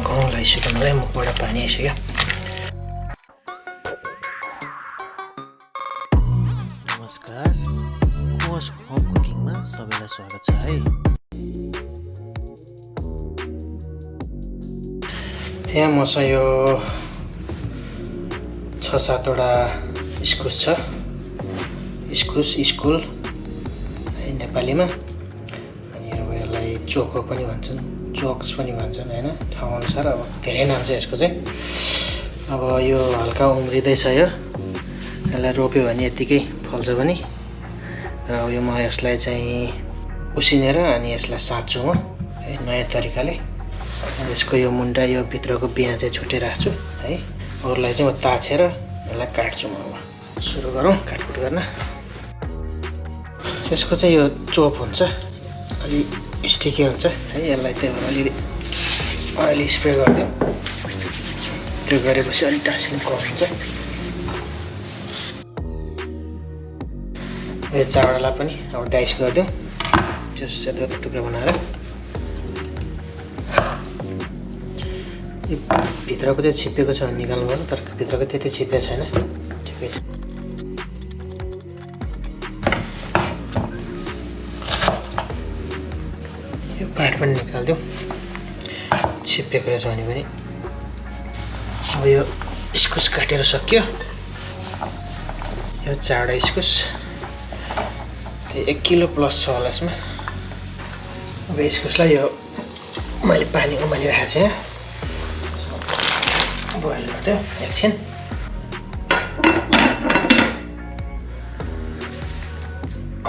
घाउ लागिसक्यो मलाई, मुखबाट पानी आइसक्यो। नमस्कार, कोस होम कुकिङमा सबैलाई स्वागत छ है। यहाँ मसँग यो 6-7 वटा इस्कुस छ। इस्कुस स्कुल नेपालीमा, अनि अब यसलाई चोको पनि भन्छन्, चोक्स पनि भन्छन् होइन, ठाउँअनुसार अब धेरै नाम छ यसको चाहिँ। अब यो हल्का उम्रिँदैछ, यसलाई रोप्यो भने यत्तिकै फल्छ पनि। र अब यो म यसलाई चाहिँ उसिनेर अनि यसलाई साट्छु म है नयाँ तरिकाले। यसको यो मुन्टा, यो भित्रको बिहा चाहिँ छुट्टै राख्छु है। अरूलाई चाहिँ म ताछेर यसलाई काट्छु म। अब सुरु गरौँ काटकुट गर्न। यसको चाहिँ यो चोप हुन्छ, अलि स्टिकी हुन्छ है, यसलाई त्यही भएर अलिअलि अहिले स्प्रे गरिदिउँ। त्यो गरेपछि अलिक टाँसिनु कम हुन्छ। यो चावडालाई पनि अब डाइस गरिदिउँ, त्यो सेतो टुक्रा बनाएर। यो भित्रको चाहिँ छिप्पिएको छ भने निकाल्नुपर्छ, तर भित्रको त्यति छिप्पिएको छैन, ठिकै छ। यो पार्ट पनि निकालिदिउँ, छिप्पिएको रहेछ भने पनि। अब यो इस्कुस काटेर सक्यो। यो चावडा इस्कुस 1 किलो प्लस छ होला यसमा। अब इस्कुसलाई यो मैले पानी उमालिरहेको छु, यहाँ बोइल गरिदिउँ एकछिन।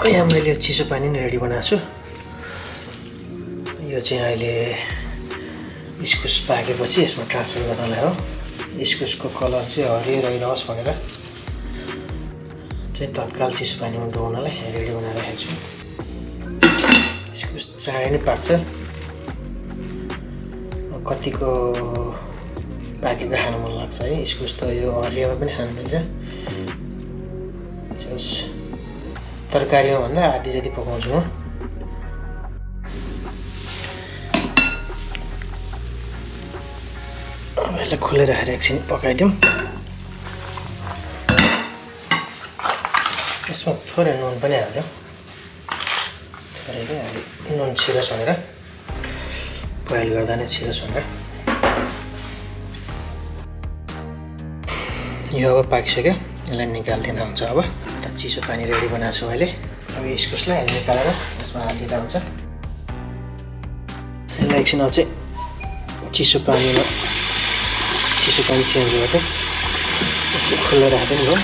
यहाँ मैले यो चिसो पानी नै रेडी बनाएको छु। यो चाहिँ अहिले इस्कुस पाकेपछि यसमा ट्रान्सफर गर्नलाई हो। इस्कुसको कलर चाहिँ हरियो रहिरहोस् भनेर चाहिँ तत्काल चिसो पानीमा डुबाउनलाई रेडी बनाएर राखेको छु। इस्कुस चाँडै नै पाक्छ, कतिको पाकेको खान मन लाग्छ है। इस्कुस त यो हरियोमा पनि खानु मिल्छ, तरकारीमा भन्दा आधी जति पकाउँछु म। अब यसलाई खुल्लै राखेर एकछिन पकाइदिउँ। यसमा थोरै नुन पनि हालिदिउँ, थोरै क्या नुन छिरोस् भनेर, बोइल गर्दा नै छिरोस् भनेर। यो अब पाकिसक्यो, यसलाई निकालिदिँदा हुन्छ। अब चिसो पानी रेडी बनाएको छु मैले। अब इस्कुसलाई निकालेर यसमा हालिदिँदा हुन्छ। यसलाई एकछिन अझै चिसो पानी चेन्ज गर्दै यसो खुल्ला राख्दैन भयो।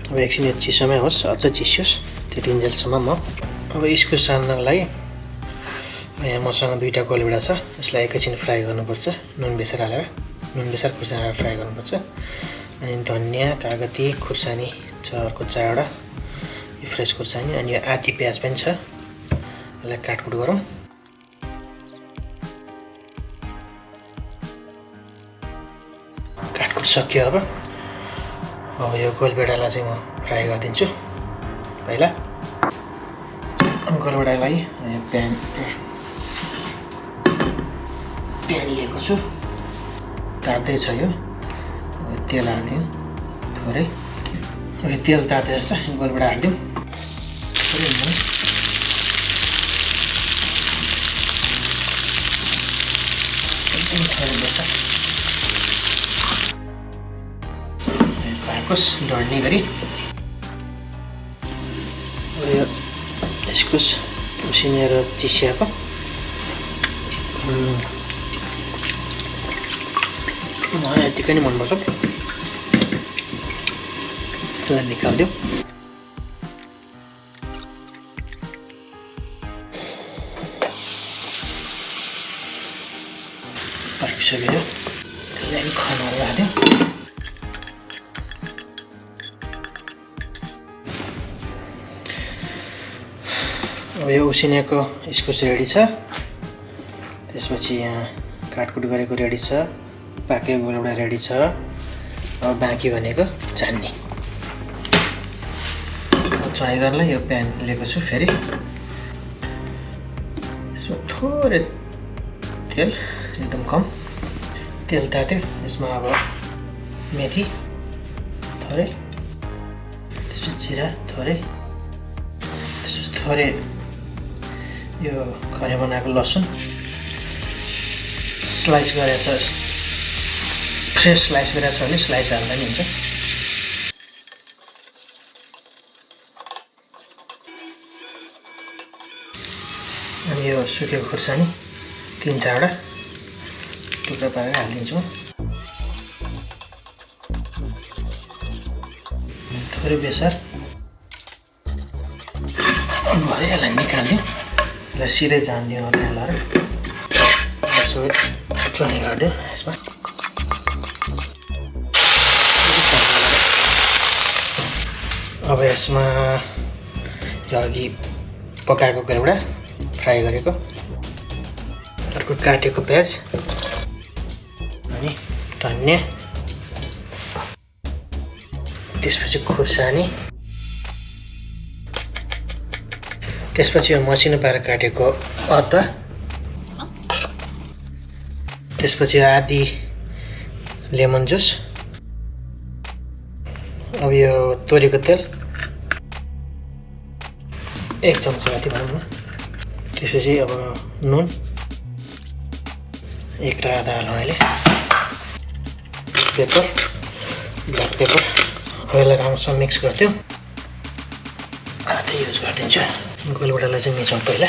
अब एकछिन यो चिसोमै होस्, अझ चिसोस्, त्यतिन्जेलसम्म म अब इस्कुस सान्नको लागि यहाँ मसँग 2टा कोलबिडा छ। यसलाई एकैछिन फ्राई गर्नुपर्छ, नुन बेसार हालेर, नुन बेसार खुर्सानी हालेर फ्राई गर्नुपर्छ। अनि धनियाँ, कागती, खुर्सानी छ अर्को 4वटा, यो फ्रेस खुर्सानी, अनि यो आधी प्याज पनि छ। यसलाई काटकुट गरौँ। काटकुट सक्यो। अब यो गोलबेडालाई चाहिँ म फ्राई गरिदिन्छु पहिला। गोलबेडालाई प्यान लिएको छु, तात्दैछ यो। तेल हालिदिउँ थोरै। अब यो तेल ताते जस्तो गोलबेडा हालिदिउँ थोरै। एकदम थोरै बेसा पाकोस् ढड्ने गरी। अब यो इस्कुस उसिनेर चिसिएको मलाई यतिकै नै मनपर्छ। यसलाई निकालिदिउँ। पाकिसक्यो, यसलाई खनाएर राखिदिउँ। अब यो उसिनेको इस्कुस रेडी छ। त्यसपछि यहाँ काटकुट गरेको रेडी छ, पाकेको गोलबेडा रेडी छ। अब बाँकी भनेको चान्नी। चाय गर्नलाई यो प्यान लिएको छु फेरि। यसमा थोरै तेल एकदम कम तेल तात्यो यसमा अब मेथी थोरै त्यसपछि जिरा थोरै त्यसपछि थोरै यो खरे बनाएको लसुन स्लाइस गरेछ फ्रेस स्लाइस गरेछ भने स्लाइस हाल्दा नि हुन्छ अनि यो सुकेको खुर्सानी 3-4 वटा टुक्रा पारेर हालिदिन्छु थोरै बेसार भयो यसलाई निकाल्दिउँ यसलाई सिधै जान्दिउँ हल्लाएर यसो ट्राई गरिदिउँ यसमा अब यसमा यो अघि पकाएको एउटा फ्राई गरेको अर्को काटेको प्याज अनि धनियाँ त्यसपछि खुर्सानी त्यसपछि यो मसिनो पारेर काटेको अदुवा त्यसपछि आधी लेमन जुस अब यो तोरीको तेल 1 चम्चा जति भनौँ न त्यसपछि अब नुन 1 र आधा हालौँ अहिले पेपर ब्ल्याक पेपर अब यसलाई राम्रोसँग मिक्स गरिदिउँ आधा युज गरिदिन्छु गोलबडालाई चाहिँ मिचौँ पहिला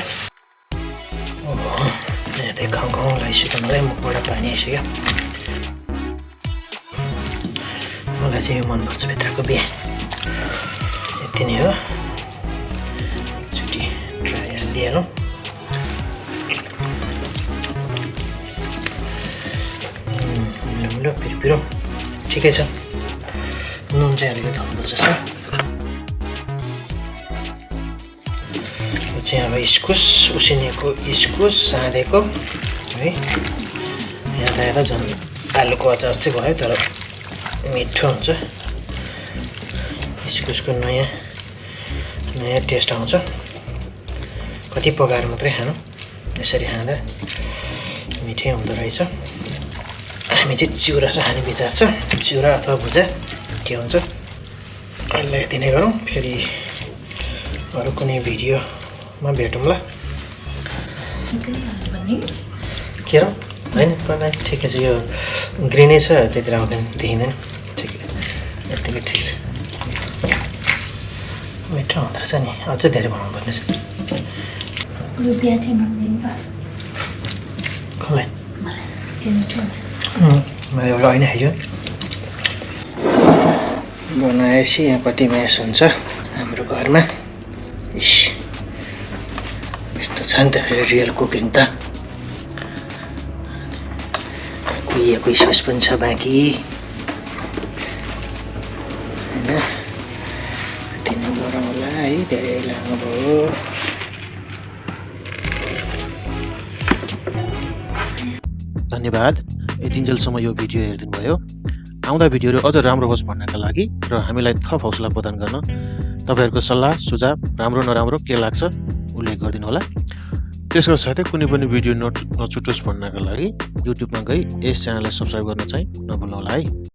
हेर्दै खाउँ खाउँ लागिसक्यो मलाई मुखबाट पानी आइसक्यो मलाई चाहिँ यो मनपर्छ भित्रको बिहा यति नै हो एकचोटि ट्राई दिइहालौँ मुलो पिरो ठिकै छ नुन चाहिँ अलिकति थप्नुपर्छ सर यो चाहिँ अब इस्कुस उसिनेको इस्कुस साँधेको है हेर्दा झन् आलुको अचार जस्तै भयो तर मिठो हुन्छ इस्कुसको नयाँ टेस्ट आउँछ कति पकाएर मात्रै खानु यसरी खाँदा मिठै हुँदो रहेछ हामी चाहिँ चिउरा चाहिँ खाने विचार छ चिउरा अथवा भुजा के हुन्छ अहिले यति नै गरौँ फेरि अरू कुनै भिडियोमा भेटौँला के र होइन ठिकै छ यो ग्रिनै छ त्यतिर आउँदैन देखिँदैन ठिकै यतिकै ठिक छ मिठो हुँदो रहेछ नि अझै धेरै बनाउनु पर्ने छ कसलाई मैले एउटा होइन खाइयो बनाएपछि यहाँ कति म्यास हुन्छ हाम्रो घरमा इस यस्तो छ नि त फेरि रियल कुकिङ त कुहिएको इस्कुस पनि छ बाँकी होइन यति नै गरौँ होला है धेरै लामो भयो धन्यवाद यतिन्जेलसम्म यो भिडियो हेरिदिनु भयो आउँदा भिडियोहरू अझ राम्रो होस् भन्नका लागि र हामीलाई थप हौसला प्रदान गर्न तपाईहरुको सल्लाह सुझाव राम्रो नराम्रो के लाग्छ उल्लेख गरिदिनु होला त्यसको साथै कुनै पनि भिडियो नछुटोस् भन्नका लागि युट्युबमा गई यस च्यानललाई सब्स्क्राइब गर्न चाहिँ नभुल्नु होला है।